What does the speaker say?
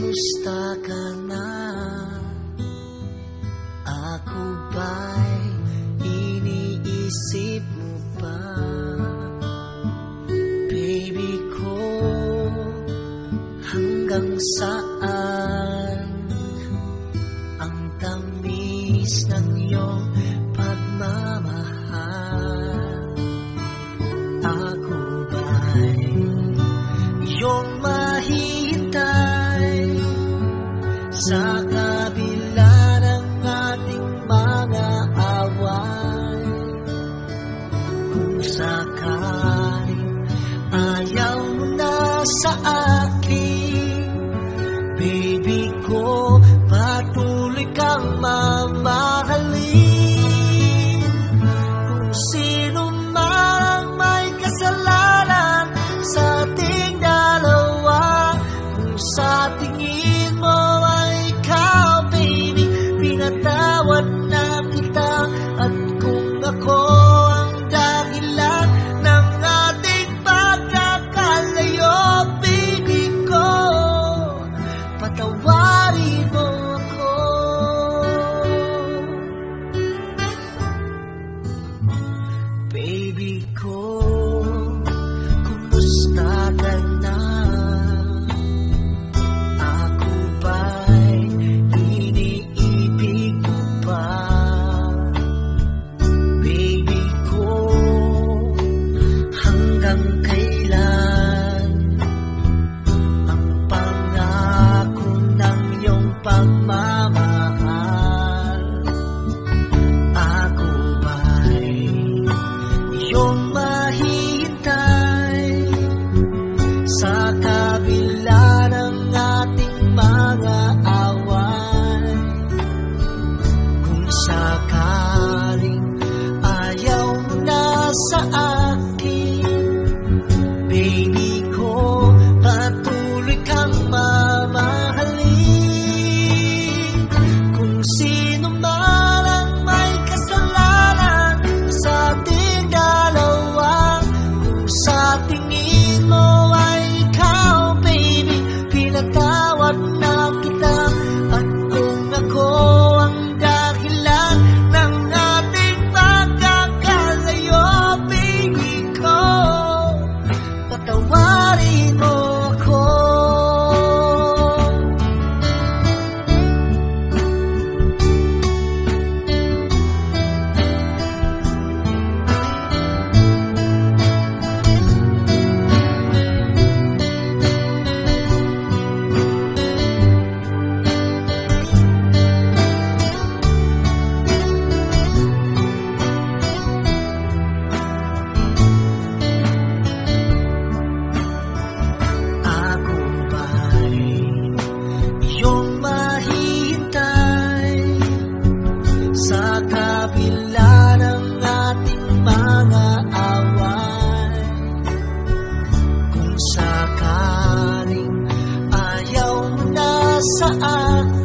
Kumusta ka na? Ako ba'y iniisip mo pa? Baby ko, hanggang saan ang tamis ng iyong pagmamahal? Ako ba'y iyong mahihintay sa kabila ng ating mga away? Kung sakaling ayaw mo na sa akin, baby ko, patuloy kang mamahalin. Kung sino man may kasalanan sa ating dalawa, kung sa tingin mo ay ikaw, baby, pinatawad na kita. At kung ako ang dahilan ng ating pagkakalayo, baby ko, patawarin mo ako. Baby ko, kumusta ka na? Ako ba'y iniibig mo pa? Baby ko, hanggang kailan ang pangako ng iyong pagmamahal? Ako ba'y iyong mahihintay sa kabila ng ating mga away? Kung sakaling ayaw mo na sa akin, baby ko, patuloy kang mamahalin. Kung sino man ang may kasalanan sa ating dalawa, kung sa tingin mo ay ikaw, baby, pinatawad na kita. At kung ako ang dahilan ng ating pagkakalayo, baby ko, patawarin mo ako. Ako ba'y iyong mahihintay sa kabila ng ating mga away? Kung sakaling ayaw mo na sa akin,